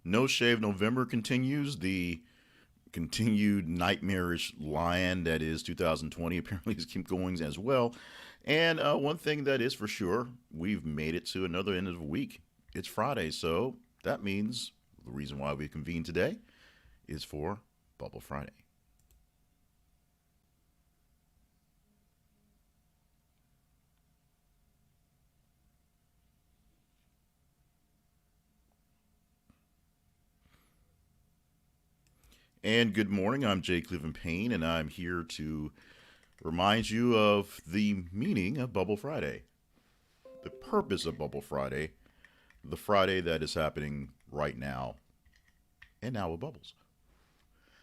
No Shave November continues. The continued nightmarish lion that is 2020 apparently is keep going as well. And one thing that is for sure, we've made it to another end of the week. It's Friday, so that means the reason why we convened today is for Bubble Friday. And good morning, I'm Jay Cleveland Payne, and I'm here to remind you of the meaning of Bubble Friday, the purpose of Bubble Friday, the Friday that is happening right now, and now with bubbles.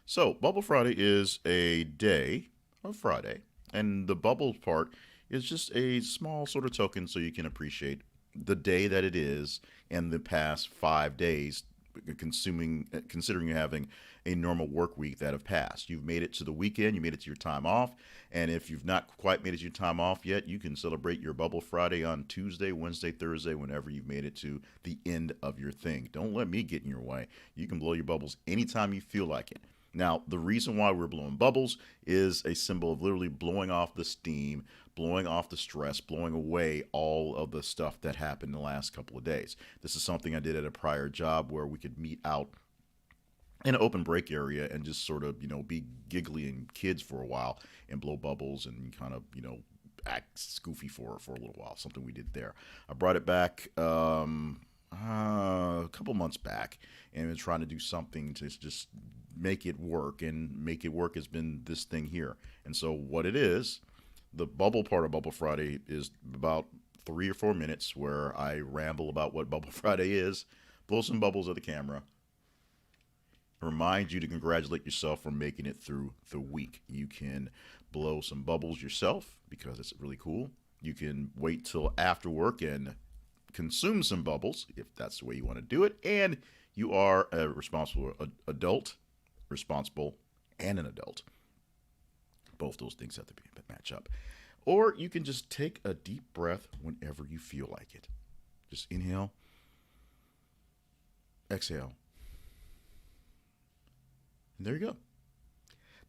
So, Bubble Friday is a day of Friday, and the bubbles part is just a small sort of token so you can appreciate the day that it is and the past 5 days considering you having a normal work week that have passed. You've made it to the weekend, you made it to your time off, and if you've not quite made it to your time off yet, you can celebrate your Bubble Friday on Tuesday, Wednesday, Thursday, whenever you've made it to the end of your thing. Don't let me get in your way. You can blow your bubbles anytime you feel like it. Now, the reason why we're blowing bubbles is a symbol of literally blowing off the steam, blowing off the stress, blowing away all of the stuff that happened in the last couple of days. This is something I did at a prior job where we could meet out in an open break area and just sort of, be giggly and kids for a while and blow bubbles and kind of, act goofy for a little while. Something we did there. I brought it back a couple months back and been trying to do something to just make it work, and make it work has been this thing here. And so what it is, the bubble part of Bubble Friday is about 3 or 4 minutes where I ramble about what Bubble Friday is, blow some bubbles at the camera, remind you to congratulate yourself for making it through the week. You can blow some bubbles yourself because it's really cool. You can wait till after work and consume some bubbles if that's the way you want to do it. And you are a responsible adult, responsible, and an adult. Both those things have to match up. Or you can just take a deep breath whenever you feel like it. Just inhale, exhale, and there you go.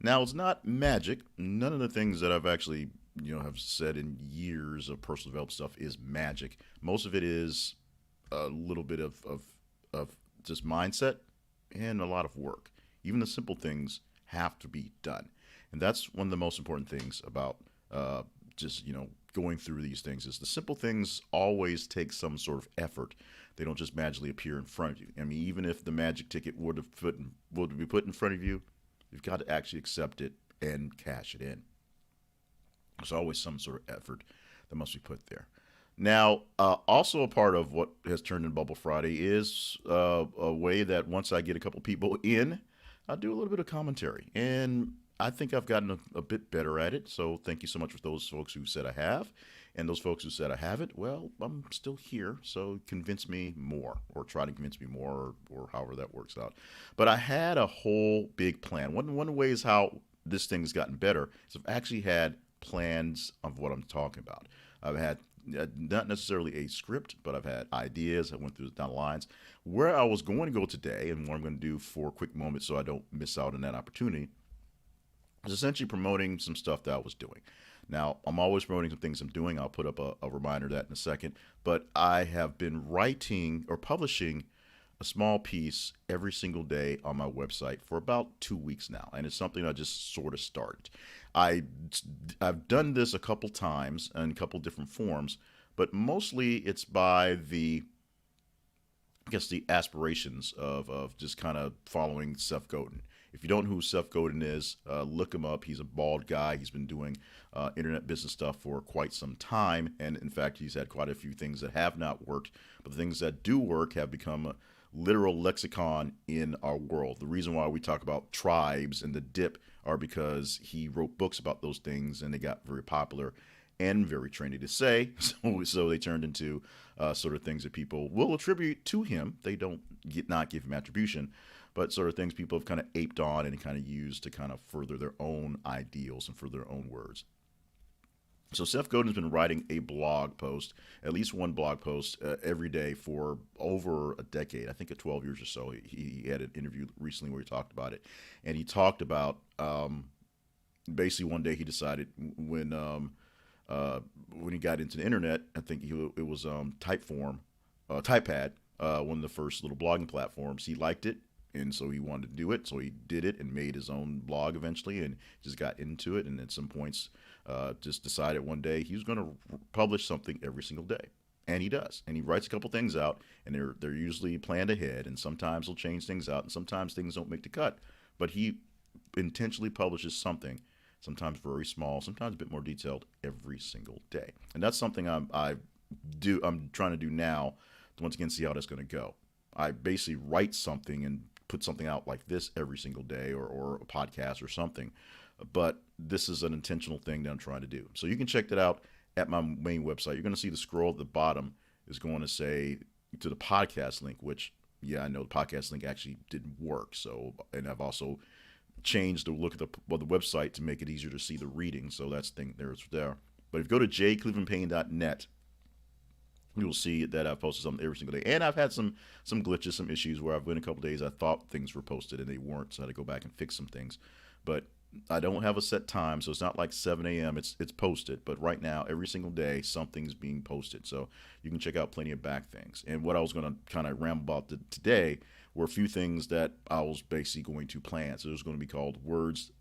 Now, it's not magic. None of the things that I've actually, have said in years of personal development stuff is magic. Most of it is a little bit of just mindset and a lot of work. Even the simple things have to be done. And that's one of the most important things about just, going through these things is the simple things always take some sort of effort. They don't just magically appear in front of you. I mean, even if the magic ticket would be put in front of you, you've got to actually accept it and cash it in. There's always some sort of effort that must be put there. Now, also a part of what has turned into Bubble Friday is a way that once I get a couple people in, I do a little bit of commentary. And I think I've gotten a bit better at it. So thank you so much for those folks who said I have. And those folks who said I haven't, well, I'm still here. So convince me more, or try to convince me more, or however that works out. But I had a whole big plan. One way is how this thing has gotten better is I've actually had plans of what I'm talking about. I've had not necessarily a script, but I've had ideas. I went through down the lines. Where I was going to go today, and what I'm going to do for a quick moment so I don't miss out on that opportunity, is essentially promoting some stuff that I was doing. Now, I'm always promoting some things I'm doing. I'll put up a reminder of that in a second. But I have been writing or publishing a small piece every single day on my website for about 2 weeks now, and it's something I just sort of started. I I've done this a couple times in a couple different forms, but mostly it's by the aspirations of just kind of following Seth Godin. If you don't know who Seth Godin is, look him up. He's a bald guy. He's been doing internet business stuff for quite some time. And in fact, he's had quite a few things that have not worked. But the things that do work have become a literal lexicon in our world. The reason why we talk about tribes and the dip are because he wrote books about those things and they got very popular and very trendy to say. So they turned into sort of things that people will attribute to him. They don't not give him attribution, but sort of things people have kind of aped on and kind of used to kind of further their own ideals and further their own words. So Seth Godin's been writing a blog post, at least one blog post every day for over a decade. I think at 12 years or so. He had an interview recently where he talked about it, and he talked about basically one day he decided when he got into the internet. I think it was Typeform, Typepad, one of the first little blogging platforms. He liked it, and so he wanted to do it. So he did it and made his own blog eventually, and just got into it. And at some points, just decided one day he was going to publish something every single day. And he does, and he writes a couple things out, and they're usually planned ahead. And sometimes he'll change things out, and sometimes things don't make the cut. But he intentionally publishes something, sometimes very small, sometimes a bit more detailed, every single day. And that's something I'm trying to do now to once again see how that's going to go. I basically write something and put something out like this every single day, or a podcast or something. But this is an intentional thing that I'm trying to do. So you can check that out at my main website. You're going to see the scroll at the bottom is going to say to the podcast link, which, yeah, I know the podcast link actually didn't work. So, and I've also changed the look of the website to make it easier to see the reading. So that's the thing there. But if you go to jclevelandpayne.net, you'll see that I've posted something every single day. And I've had some glitches, some issues where I've been a couple days I thought things were posted and they weren't, so I had to go back and fix some things. But I don't have a set time, so it's not like 7 a.m. It's posted. But right now, every single day, something's being posted. So you can check out plenty of back things. And what I was going to kind of ramble about today were a few things that I was basically going to plan. So there's going to be called words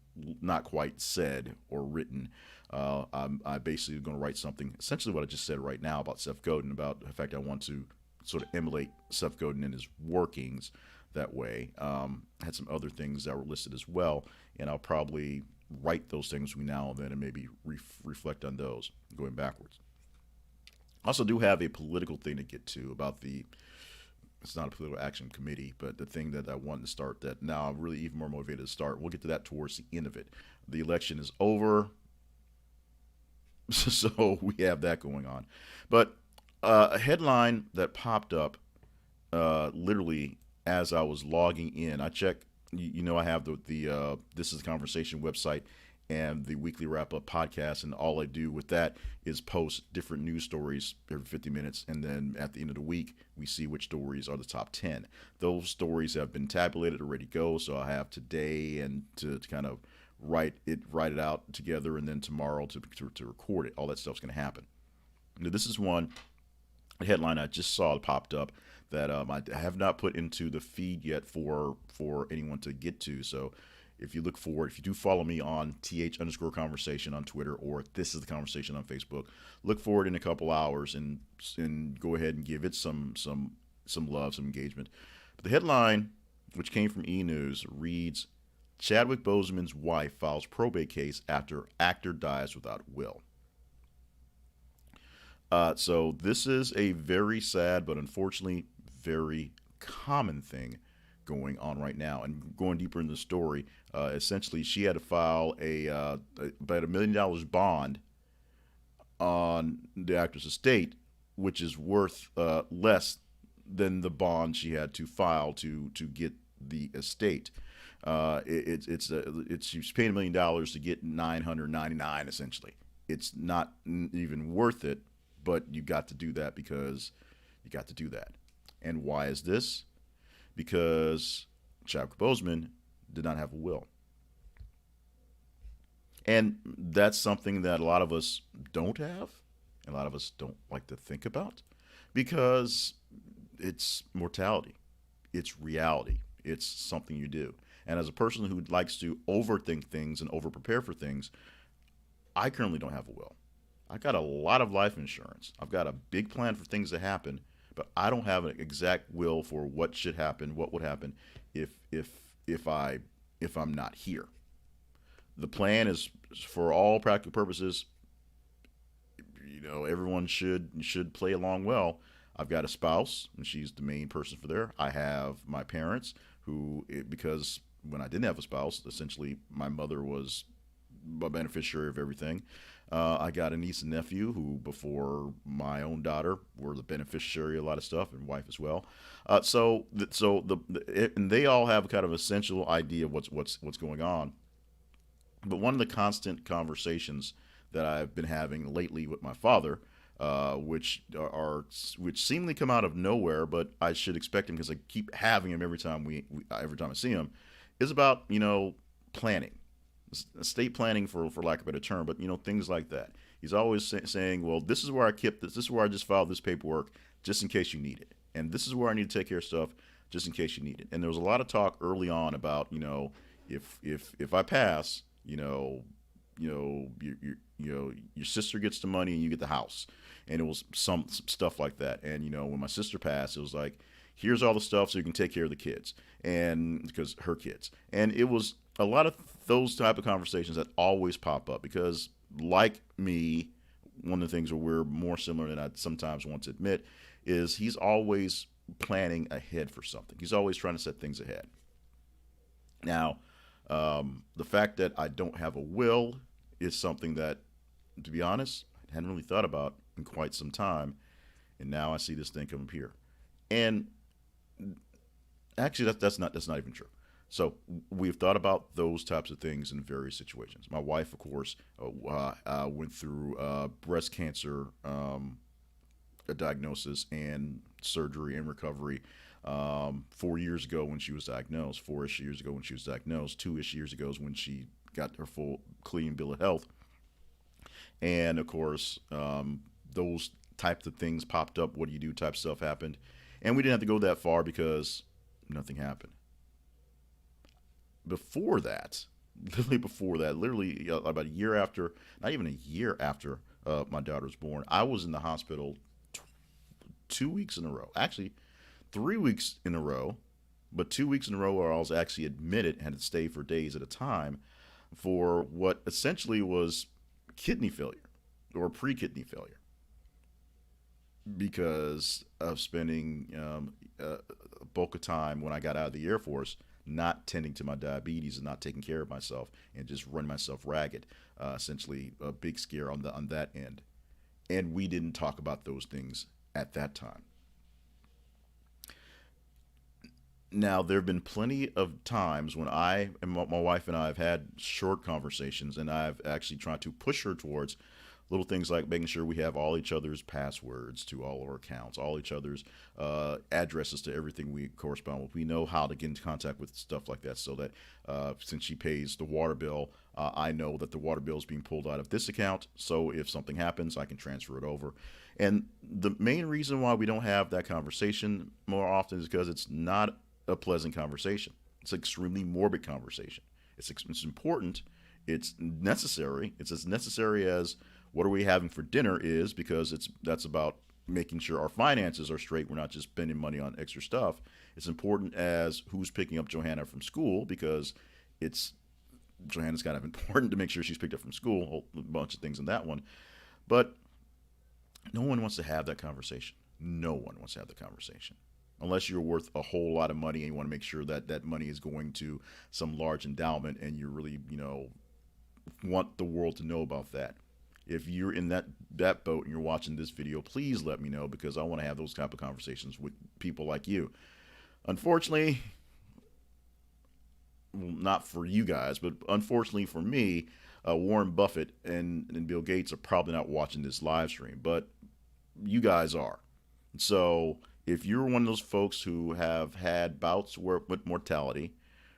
not quite said or written. I basically going to write something, essentially what I just said right now about Seth Godin, about the fact I want to sort of emulate Seth Godin and his workings that way. Had some other things that were listed as well, and I'll probably write those things between now and then and maybe reflect on those going backwards. I also do have a political thing to get to about it's not a political action committee, but the thing that I wanted to start that now I'm really even more motivated to start. We'll get to that towards the end of it. The election is over, so we have that going on. But a headline that popped up literally as I was logging in. I check, I have the This is the Conversation website and the weekly wrap up podcast, and all I do with that is post different news stories every 50 minutes, and then at the end of the week we see which stories are the top 10. Those stories have been tabulated, ready to go, so I have today and to kind of write it out together, and then tomorrow to record it. All that stuff's going to happen. Now, this is one headline I just saw popped up that I have not put into the feed yet for anyone to get to. So if you look for it, if you do follow me on th_conversation on Twitter, or This is the Conversation on Facebook, look for it in a couple hours and go ahead and give it some love, some engagement. But the headline, which came from E! News, reads, Chadwick Boseman's wife files probate case after actor dies without will. So this is a very sad, but unfortunately very common thing going on right now. And going deeper in the story, essentially she had to file about $1 million bond on the actor's estate, which is worth less than the bond she had to file to get the estate. She's paying $1 million to get $999 essentially. It's not even worth it, but you got to do that because you got to do that. And why is this? Because Chadwick Boseman did not have a will. And that's something that a lot of us don't have, and a lot of us don't like to think about, because it's mortality, it's reality, it's something you do. And as a person who likes to overthink things and overprepare for things, I currently don't have a will. I got a lot of life insurance. I've got a big plan for things to happen, but I don't have an exact will for what should happen, what would happen if I'm not here. The plan is, for all practical purposes, everyone should play along well. I've got a spouse, and she's the main person for there. I have my parents, because when I didn't have a spouse, essentially my mother was a beneficiary of everything. I got a niece and nephew who, before my own daughter, were the beneficiary of a lot of stuff, and wife as well. And they all have kind of essential idea of what's going on. But one of the constant conversations that I've been having lately with my father, which seemingly come out of nowhere, but I should expect him because I keep having him every time I see him, is about planning, estate planning for lack of a better term, but things like that. He's always saying, "Well, this is where I kept this. This is where I just filed this paperwork, just in case you need it, and this is where I need to take care of stuff, just in case you need it." And there was a lot of talk early on about if I pass, your sister gets the money and you get the house, and it was some stuff like that. And when my sister passed, it was like, here's all the stuff so you can take care of the kids, and because her kids, and it was a lot of those type of conversations that always pop up because, like me, one of the things where we're more similar than I sometimes want to admit is he's always planning ahead for something. He's always trying to set things ahead. Now, the fact that I don't have a will is something that, to be honest, I hadn't really thought about in quite some time, and now I see this thing come up here. And actually, that's not even true. So we've thought about those types of things in various situations. My wife, of course, went through breast cancer, a diagnosis and surgery and recovery 4 years ago when she was diagnosed, 4-ish years ago when she was diagnosed, 2-ish years ago is when she got her full clean bill of health. And of course, those types of things popped up. What do you do? Type stuff happened. And we didn't have to go that far because nothing happened. Before that, literally about a year after, not even a year after my daughter was born, I was in the hospital 2 weeks in a row. Actually, 3 weeks in a row, but 2 weeks in a row where I was actually admitted and had to stay for days at a time for what essentially was kidney failure or pre-kidney failure because of spending a bulk of time when I got out of the Air Force not tending to my diabetes and not taking care of myself and just running myself ragged. Essentially, a big scare on that end. And we didn't talk about those things at that time. Now, there have been plenty of times when I and my wife and I have had short conversations, and I've actually tried to push her towards little things like making sure we have all each other's passwords to all of our accounts, all each other's addresses to everything we correspond with. We know how to get into contact with stuff like that so that since she pays the water bill, I know that the water bill is being pulled out of this account. So if something happens, I can transfer it over. And the main reason why we don't have that conversation more often is because it's not a pleasant conversation. It's an extremely morbid conversation. It's important. It's necessary. It's as necessary as what are we having for dinner is, because that's about making sure our finances are straight. We're not just spending money on extra stuff. It's important as who's picking up Johanna from school, because Johanna's kind of important to make sure she's picked up from school. A whole bunch of things in that one. But no one wants to have that conversation. No one wants to have the conversation. Unless you're worth a whole lot of money and you want to make sure that that money is going to some large endowment and you really, want the world to know about that. If you're in that boat and you're watching this video, please let me know, because I want to have those type of conversations with people like you. Unfortunately, well, not for you guys, but unfortunately for me, Warren Buffett and Bill Gates are probably not watching this live stream, but you guys are. So if you're one of those folks who have had bouts with mortality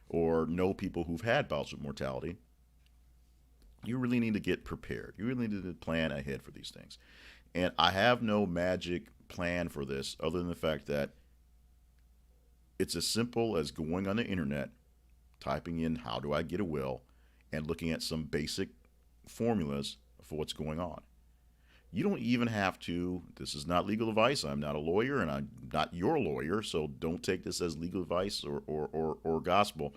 or know people who've had bouts with mortality, you really need to get prepared. You really need to plan ahead for these things. And I have no magic plan for this other than the fact that it's as simple as going on the internet, typing in how do I get a will, and looking at some basic formulas for what's going on. You don't even have to, this is not legal advice. I'm not a lawyer and I'm not your lawyer, so don't take this as legal advice or gospel.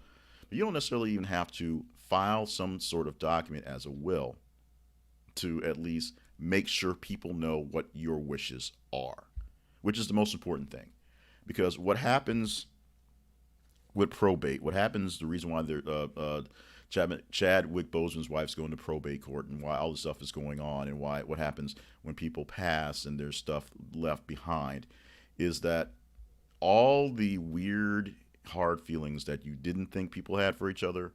But you don't necessarily even have to file some sort of document as a will to at least make sure people know what your wishes are, which is the most important thing. Because what happens with probate, the reason why Chadwick Boseman's wife's going to probate court, and why all this stuff is going on, and what happens when people pass and there's stuff left behind, is that all the weird, hard feelings that you didn't think people had for each other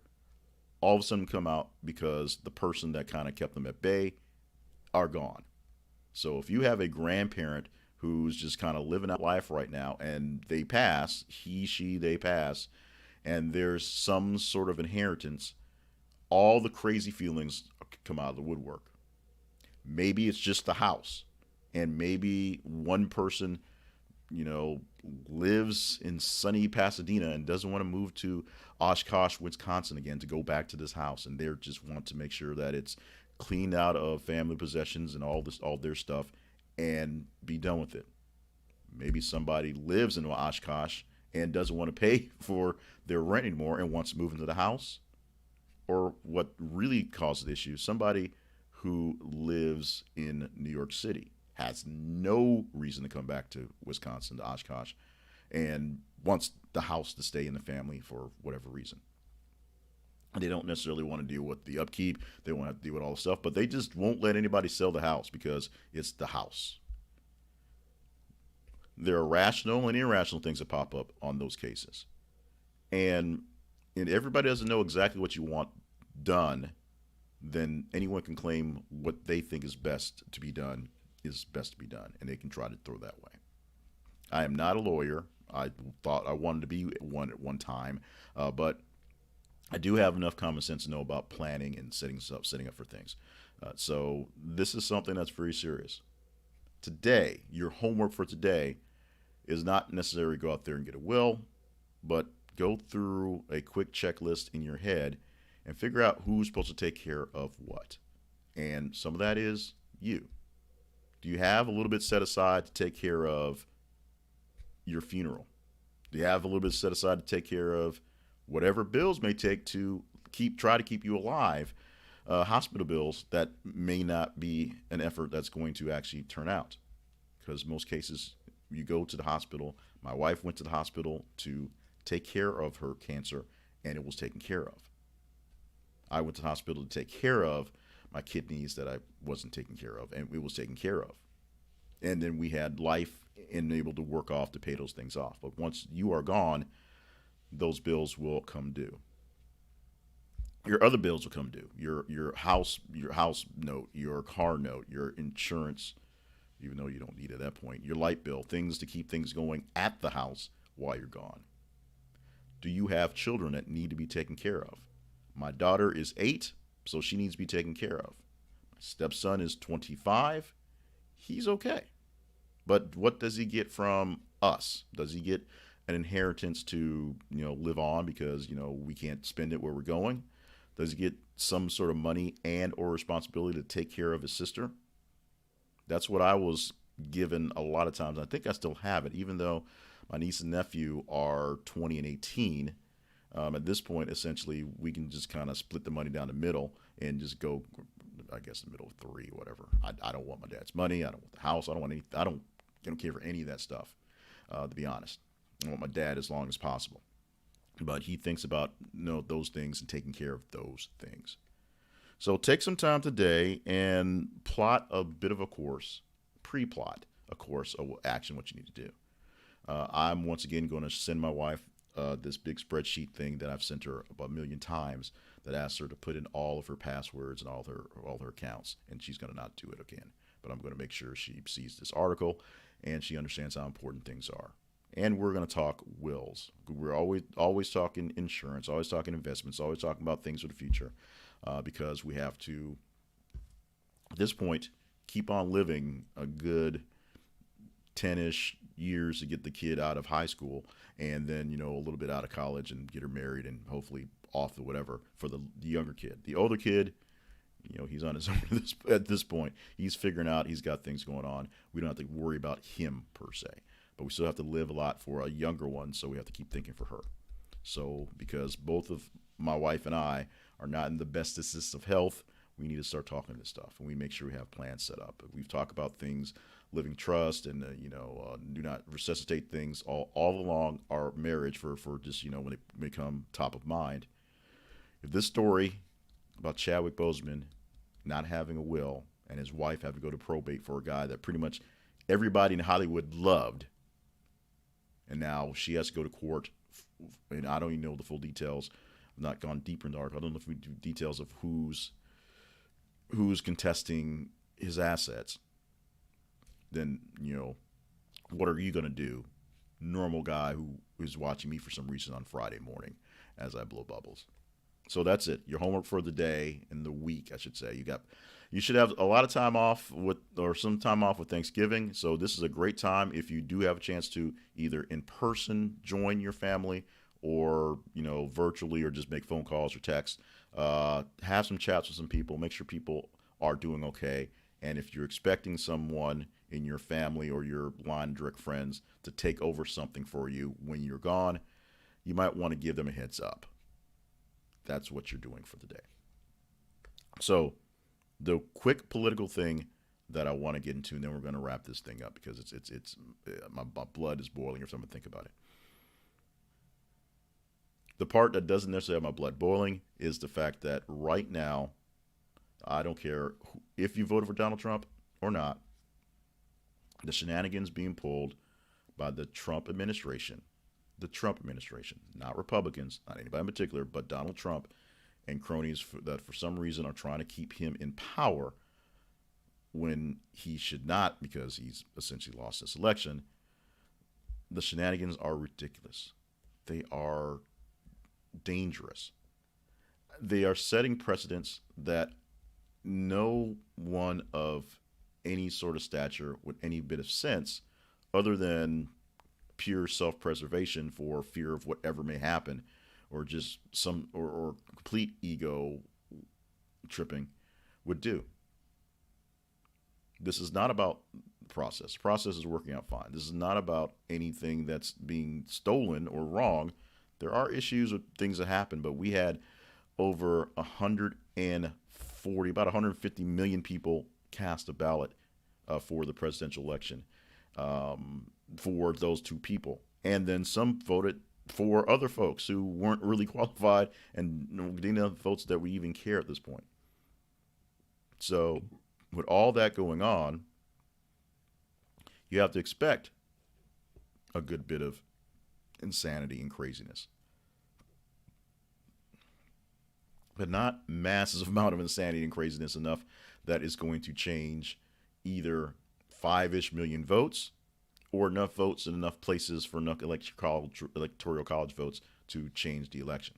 all of a sudden come out because the person that kind of kept them at bay are gone. So if you have a grandparent who's just kind of living out life right now and they pass, they pass, and there's some sort of inheritance, all the crazy feelings come out of the woodwork. Maybe it's just the house, and maybe one person, you know, lives in sunny Pasadena and doesn't want to move to Oshkosh, Wisconsin again to go back to this house, and they just want to make sure that it's cleaned out of family possessions and all their stuff, and be done with it. Maybe somebody lives in Oshkosh and doesn't want to pay for their rent anymore and wants to move into the house. Or what really causes the issue, somebody who lives in New York City has no reason to come back to Wisconsin, to Oshkosh, and wants the house to stay in the family for whatever reason. They don't necessarily want to deal with the upkeep. They want to deal with all the stuff, but they just won't let anybody sell the house because it's the house. There are rational and irrational things that pop up on those cases. And everybody doesn't know exactly what you want done, then anyone can claim what they think is best to be done is best to be done, and they can try to throw that way. I am not a lawyer. I thought I wanted to be one at one time, but I do have enough common sense to know about planning and setting up for things. So this is something that's very serious. Today, your homework for today is not necessarily go out there and get a will, but go through a quick checklist in your head and figure out who's supposed to take care of what. And some of that is you. Do you have a little bit set aside to take care of your funeral? Do you have a little bit set aside to take care of whatever bills may take to try to keep you alive? Hospital bills that may not be an effort that's going to actually turn out, because most cases you go to the hospital. My wife went to the hospital to take care of her cancer, and it was taken care of. I went to the hospital to take care of my kidneys that I wasn't taking care of, and it was taken care of. And then we had life and able to work off to pay those things off. But once you are gone, those bills will come due. Your other bills will come due. Your house note, your car note, your insurance, even though you don't need it at that point, your light bill, things to keep things going at the house while you're gone. Do you have children that need to be taken care of? My daughter is 8, so she needs to be taken care of. My stepson is 25. He's okay. But what does he get from us? Does he get an inheritance to, live on because, we can't spend it where we're going? Does he get some sort of money and or responsibility to take care of his sister? That's what I was given a lot of times. I think I still have it, even though my niece and nephew are 20 and 18. At this point, essentially, we can just kind of split the money down the middle and just go, I guess, the middle of 3, whatever. I don't want my dad's money. I don't want the house. I don't care for any of that stuff, to be honest. I want my dad as long as possible. But he thinks about those things and taking care of those things. So take some time today and plot a bit of a course, pre-plot a course of action, what you need to do. I'm once again going to send my wife this big spreadsheet thing that I've sent her about 1 million times that asks her to put in all of her passwords and all her accounts, and she's going to not do it again. But I'm going to make sure she sees this article and she understands how important things are. And we're going to talk wills. We're always talking insurance, always talking investments, always talking about things for the future, because we have to, at this point, keep on living a good 10-ish years to get the kid out of high school, and then a little bit out of college and get her married and hopefully off to whatever for the younger kid. The older kid, he's on his own at this point. He's figuring out, he's got things going on. We don't have to worry about him per se, but we still have to live a lot for a younger one, so we have to keep thinking for her. So because both of my wife and I are not in the bestest of health, we need to start talking this stuff, and we make sure we have plans set up. We've talked about things, living trust, and do not resuscitate things all along our marriage for just when they become top of mind. If this story about Chadwick Boseman not having a will and his wife having to go to probate for a guy that pretty much everybody in Hollywood loved, and now she has to go to court, and I don't even know the full details. I've not gone deeper in the article. I don't know if we do details of who's contesting his assets, then, what are you going to do? Normal guy who is watching me for some reason on Friday morning as I blow bubbles. So that's it. Your homework for the day and the week, I should say. You should have a lot of time off or some time off with Thanksgiving. So this is a great time if you do have a chance to either in person join your family or, virtually, or just make phone calls or texts. Have some chats with some people. Make sure people are doing okay. And if you're expecting someone in your family or your line direct friends to take over something for you when you're gone, you might want to give them a heads up. That's what you're doing for the day. So the quick political thing that I want to get into, and then we're going to wrap this thing up because it's my blood is boiling every time I think about it. The part that doesn't necessarily have my blood boiling is the fact that right now, I don't care if you voted for Donald Trump or not, the shenanigans being pulled by the Trump administration, not Republicans, not anybody in particular, but Donald Trump and cronies that for some reason are trying to keep him in power when he should not, because he's essentially lost this election. The shenanigans are ridiculous. They are dangerous. They are setting precedents that no one of any sort of stature with any bit of sense, other than pure self-preservation for fear of whatever may happen, or just some or complete ego tripping, would do. This is not about the process. The process is working out fine. This is not about anything that's being stolen or wrong. There are issues with things that happen, but we had over 140, about 150 million people cast a ballot for the presidential election for those two people. And then some voted for other folks who weren't really qualified and didn't have votes that we even care at this point. So with all that going on, you have to expect a good bit of insanity and craziness. But not massive amount of insanity and craziness enough that is going to change either 5-ish million votes or enough votes in enough places for enough electoral college votes to change the election.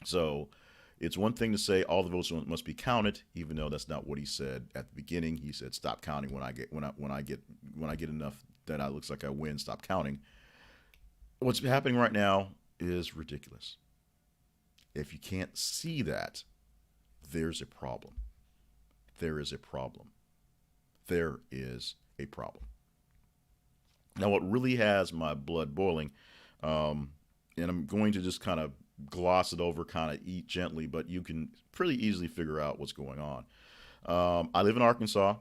So it's one thing to say all the votes must be counted, even though that's not what he said at the beginning. He said stop counting when I get enough that it looks like I win. Stop counting. What's happening right now is ridiculous. If you can't see that, there's a problem. There is a problem. There is a problem. Now, what really has my blood boiling, and I'm going to just kind of gloss it over, kind of eat gently, but you can pretty easily figure out what's going on. I live in Arkansas.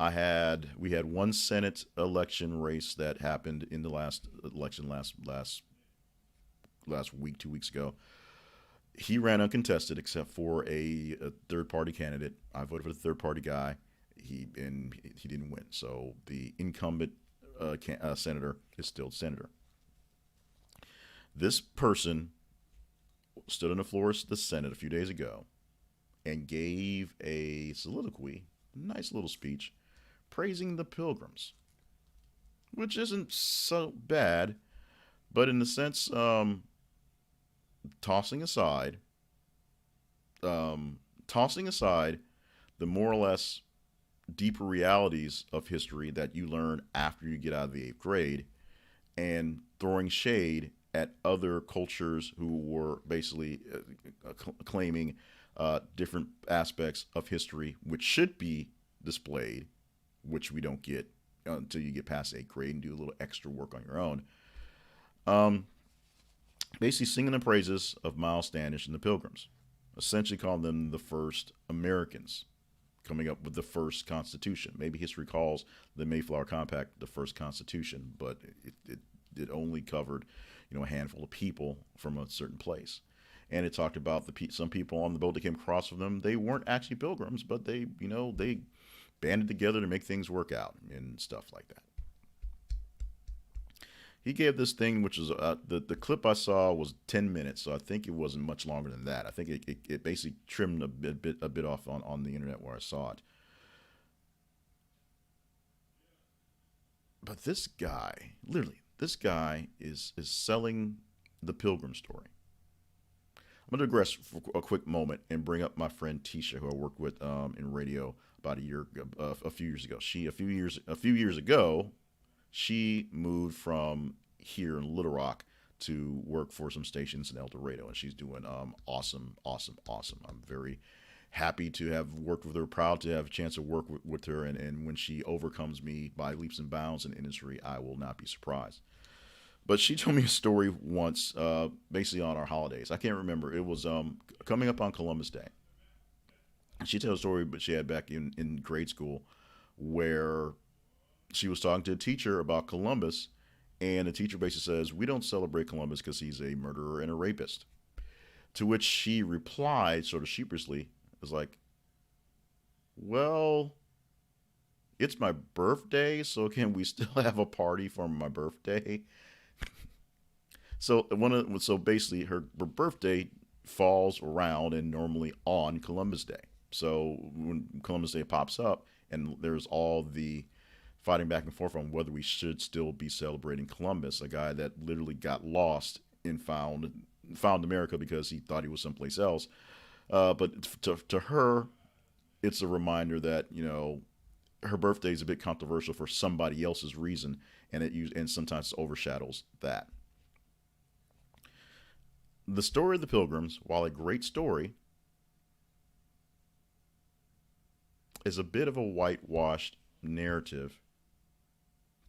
We had one Senate election race that happened in the last election last week, 2 weeks ago. He ran uncontested except for a third-party candidate. I voted for the third-party guy. He didn't win. So the incumbent senator is still senator. This person stood on the floor of the Senate a few days ago and gave a soliloquy, a nice little speech, praising the Pilgrims, which isn't so bad, but in the sense, tossing aside the more or less deeper realities of history that you learn after you get out of the 8th grade, and throwing shade at other cultures who were basically claiming different aspects of history which should be displayed, which we don't get until you get past 8th grade and do a little extra work on your own. Basically singing the praises of Miles Standish and the Pilgrims, essentially calling them the first Americans, coming up with the first Constitution. Maybe history calls the Mayflower Compact the first Constitution, but it only covered, a handful of people from a certain place. And it talked about some people on the boat that came across with them. They weren't actually Pilgrims, but they banded together to make things work out and stuff like that. He gave this thing, which is the clip I saw was 10 minutes, so I think it wasn't much longer than that. I think it basically trimmed a bit off on the internet where I saw it. But this guy, literally, this guy is selling the Pilgrim story. I'm going to digress for a quick moment and bring up my friend Tisha, who I worked with in radio about a few years ago. A few years ago, she moved from here in Little Rock to work for some stations in El Dorado, and she's doing awesome, awesome, awesome. I'm very happy to have worked with her, proud to have a chance to work with her, and when she overcomes me by leaps and bounds in the industry, I will not be surprised. But she told me a story once, basically on our holidays. I can't remember. It was coming up on Columbus Day. She told a story, but she had back in grade school, where she was talking to a teacher about Columbus, and the teacher basically says, "We don't celebrate Columbus because he's a murderer and a rapist." To which she replied, sort of sheepishly, was like, "Well, it's my birthday, so can we still have a party for my birthday?" So basically, her birthday falls around and normally on Columbus Day. So when Columbus Day pops up, and there's all the fighting back and forth on whether we should still be celebrating Columbus, a guy that literally got lost and found America because he thought he was someplace else. But to her, it's a reminder that her birthday is a bit controversial for somebody else's reason, and sometimes overshadows that. The story of the Pilgrims, while a great story, is a bit of a whitewashed narrative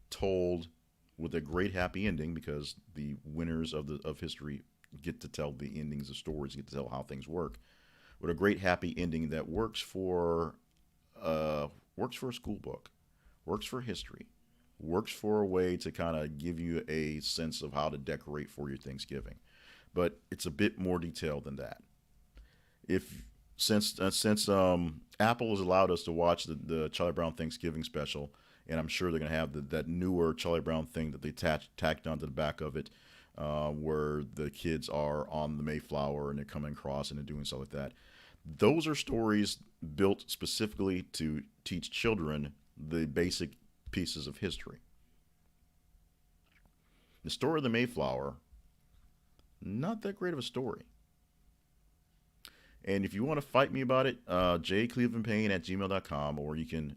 told with a great happy ending, because the winners of history get to tell the endings of stories, get to tell how things work, with a great happy ending that works for a school book, works for history, works for a way to kind of give you a sense of how to decorate for your Thanksgiving. But it's a bit more detailed than that. If since Apple has allowed us to watch the Charlie Brown Thanksgiving special, and I'm sure they're going to have that newer Charlie Brown thing that they tacked onto the back of it, where the kids are on the Mayflower and they're coming across and they're doing stuff like that. Those are stories built specifically to teach children the basic pieces of history. The story of the Mayflower, not that great of a story. And if you want to fight me about it, jclevelandpayne@gmail.com, or you can,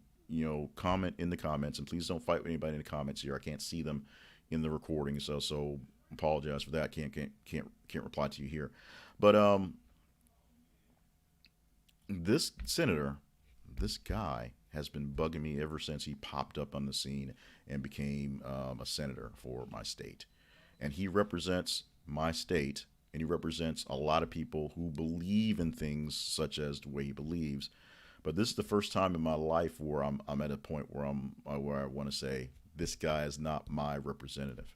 comment in the comments. And please don't fight with anybody in the comments here. I can't see them in the recording, so apologize for that. Can't reply to you here. But this senator, this guy has been bugging me ever since he popped up on the scene and became a senator for my state. And he represents my state, and he represents a lot of people who believe in things such as the way he believes. But this is the first time in my life where I'm at a point where I want to say this guy is not my representative.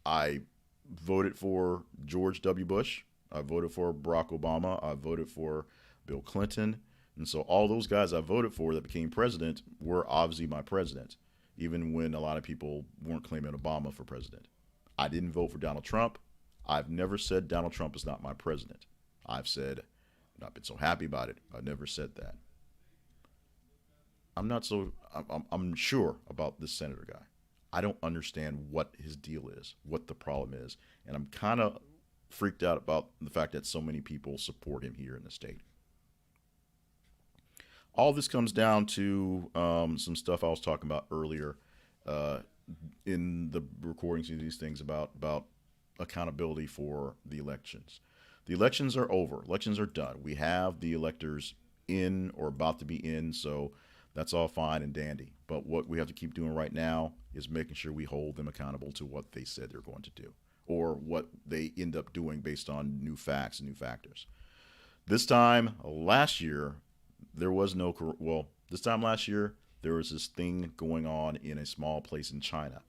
I voted for George W. Bush. I voted for Barack Obama. I voted for Bill Clinton. And so all those guys I voted for that became president were obviously my president, even when a lot of people weren't claiming Obama for president. I didn't vote for Donald Trump. I've never said Donald Trump is not my president. I've said, not been so happy about it. I've never said that. I'm sure about this senator guy. I don't understand what his deal is, what the problem is. And I'm kind of freaked out about the fact that so many people support him here in the state. All this comes down to some stuff I was talking about earlier in the recordings of these things about accountability for the elections. The elections are over. Elections are done. We have the electors in or about to be in, so that's all fine and dandy. But what we have to keep doing right now is making sure we hold them accountable to what they said they're going to do, or what they end up doing based on new facts and new factors. This time last year, this time last year, there was this thing going on in a small place in China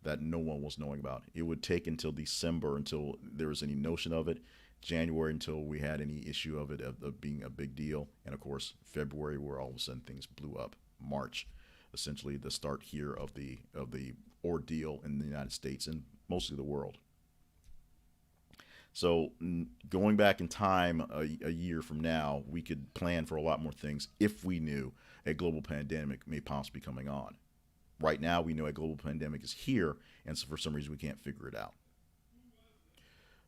that no one was knowing about. It would take until December until there was any notion of it, January until we had any issue of it of being a big deal, and of course February, where all of a sudden things blew up, March essentially the start here of the ordeal in the United States and mostly the world. So going back in time a year from now, we could plan for a lot more things if we knew a global pandemic may possibly be coming on. Right now, we know a global pandemic is here, and so for some reason we can't figure it out.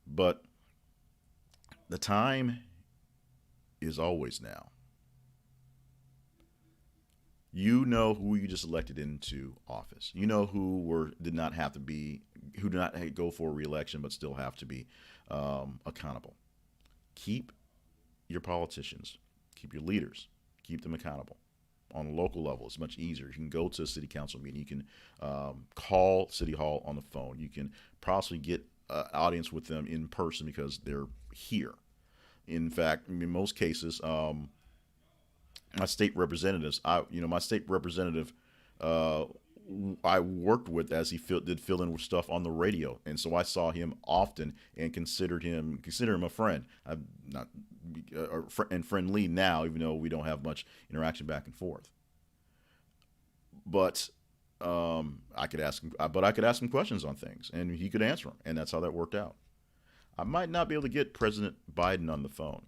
But the time is always now. You know who you just elected into office. You know who did not have to be, who did not go for re-election, but still have to be accountable. Keep your politicians, keep your leaders, keep them accountable. On a local level, it's much easier. You can go to a city council meeting. You can call City Hall on the phone. You can possibly get an audience with them in person because they're here. In fact, in most cases, my state representatives, my state representative, uh, I worked with as he did fill in with stuff on the radio, and so I saw him often and consider him a friend. I'm not and friendly now, even though we don't have much interaction back and forth. But I could ask him questions on things, and he could answer them, and that's how that worked out. I might not be able to get President Biden on the phone,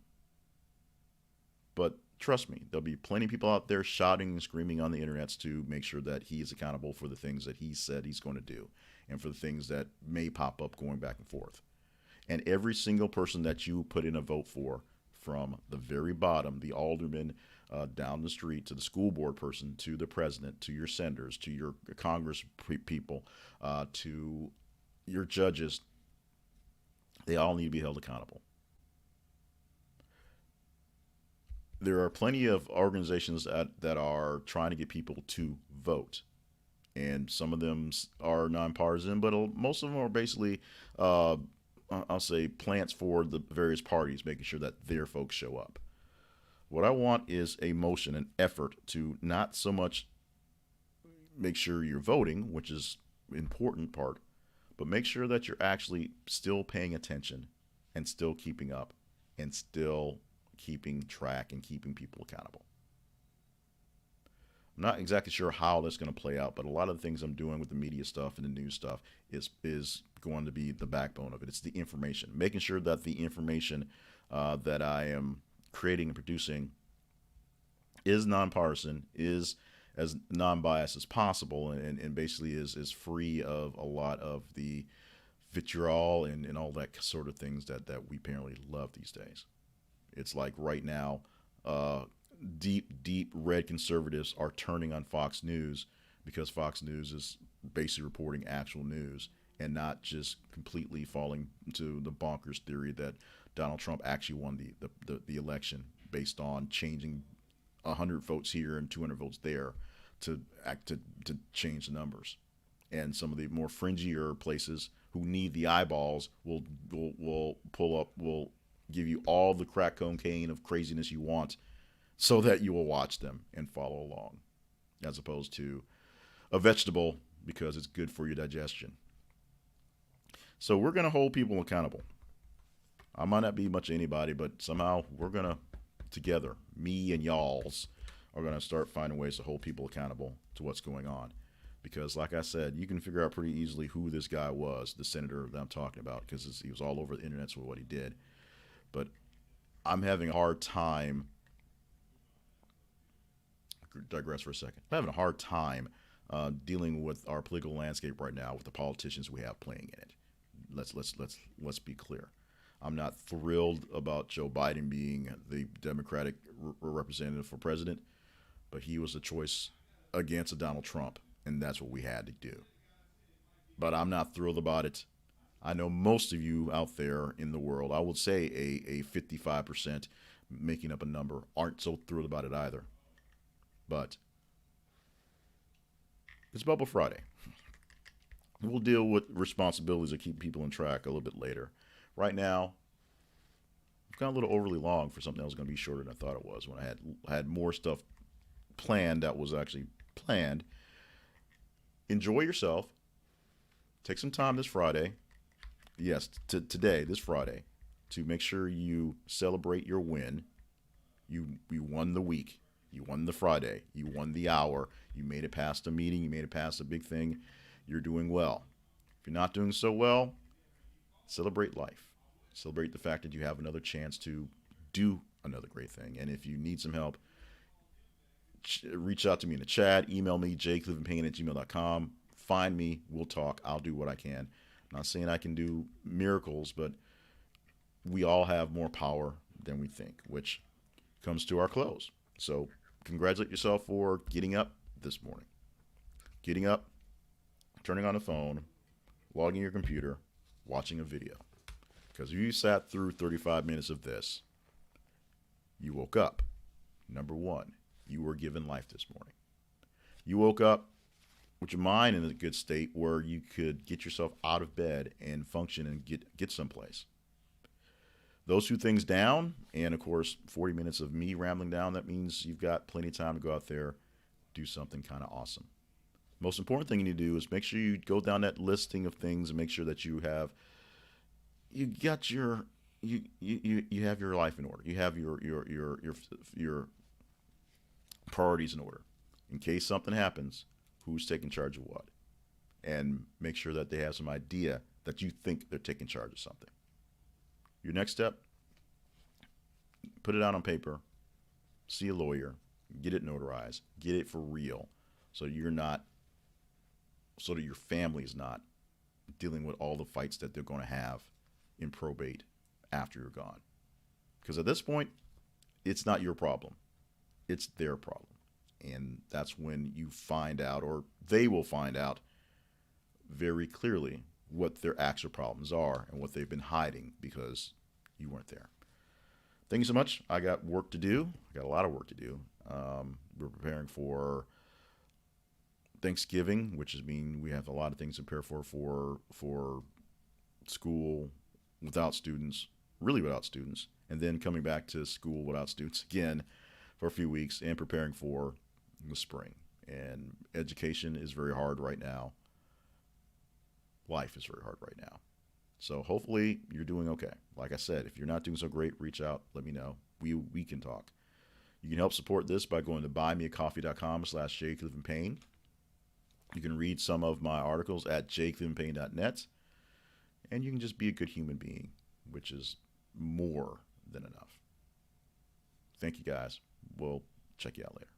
but trust me, there'll be plenty of people out there shouting and screaming on the internets to make sure that he is accountable for the things that he said he's going to do and for the things that may pop up going back and forth. And every single person that you put in a vote for, from the very bottom, the alderman down the street, to the school board person, to the president, to your senators, to your Congress people, to your judges, they all need to be held accountable. There are plenty of organizations that are trying to get people to vote. And some of them are nonpartisan, but most of them are basically, I'll say, plants for the various parties, making sure that their folks show up. What I want is a motion, an effort to not so much make sure you're voting, which is an important part, but make sure that you're actually still paying attention and still keeping up and still keeping track and keeping people accountable. I'm not exactly sure how that's going to play out, but a lot of the things I'm doing with the media stuff and the news stuff is going to be the backbone of it. It's the information, making sure that the information that I am creating and producing is nonpartisan, is as non-biased as possible, and basically is free of a lot of the vitriol and all that sort of things that we apparently love these days. It's like right now, deep red conservatives are turning on Fox News because Fox News is basically reporting actual news and not just completely falling to the bonkers theory that Donald Trump actually won the election based on changing 100 votes here and 200 votes there to change the numbers. And some of the more fringier places who need the eyeballs will pull up, will give you all the crack cocaine of craziness you want so that you will watch them and follow along, as opposed to a vegetable because it's good for your digestion. So we're going to hold people accountable. I might not be much of anybody, but somehow we're going to, together, me and y'alls, are going to start finding ways to hold people accountable to what's going on. Because, like I said, you can figure out pretty easily who this guy was, the senator that I'm talking about, because he was all over the internet with what he did. But I'm having a hard time, digress for a second, I'm having a hard time dealing with our political landscape right now with the politicians we have playing in it. Let's be clear. I'm not thrilled about Joe Biden being the Democratic representative for president, but he was a choice against a Donald Trump, and that's what we had to do. But I'm not thrilled about it. I know most of you out there in the world, I would say a 55%, making up a number, aren't so thrilled about it either. But it's Bubble Friday. We'll deal with responsibilities of keeping people on track a little bit later. Right now, I've gone a little overly long for something that was going to be shorter than I thought it was when I had more stuff planned that was actually planned. Enjoy yourself. Take some time this Friday. Yes, today, this Friday, to make sure you celebrate your win. You won the week. You won the Friday. You won the hour. You made it past a meeting. You made it past a big thing. You're doing well. If you're not doing so well, celebrate life. Celebrate the fact that you have another chance to do another great thing. And if you need some help, reach out to me in the chat. Email me, jclevelandpayne@gmail.com. Find me. We'll talk. I'll do what I can. I'm not saying I can do miracles, but we all have more power than we think, which comes to our close. So congratulate yourself for getting up this morning. Getting up, turning on the phone, logging your computer, watching a video. Because if you sat through 35 minutes of this, you woke up. Number one, you were given life this morning. You woke up with your mind in a good state where you could get yourself out of bed and function and get someplace. Those two things down, and of course 40 minutes of me rambling down, that means you've got plenty of time to go out there, do something kind of awesome. Most important thing you need to do is make sure you go down that listing of things and make sure that you have you have your life in order. You have your priorities in order. In case something happens, who's taking charge of what? And make sure that they have some idea that you think they're taking charge of something. Your next step, put it out on paper, see a lawyer, get it notarized, get it for real, so that your family is not dealing with all the fights that they're going to have in probate after you're gone. Because at this point, it's not your problem. It's their problem. And that's when you find out, or they will find out very clearly what their actual problems are and what they've been hiding because you weren't there. Thank you so much. I got work to do. I got a lot of work to do. We're preparing for Thanksgiving, which means we have a lot of things to prepare for school without students, really without students, and then coming back to school without students again for a few weeks and preparing for the spring. And education is very hard right now. Life is very hard right now. So hopefully you're doing okay. Like I said, if you're not doing so great, reach out, let me know. We can talk. You can help support this by going to buymeacoffee.com/jclevelandpayne. You can read some of my articles at jclevelandpayne.net. And you can just be a good human being, which is more than enough. Thank you guys. We'll check you out later.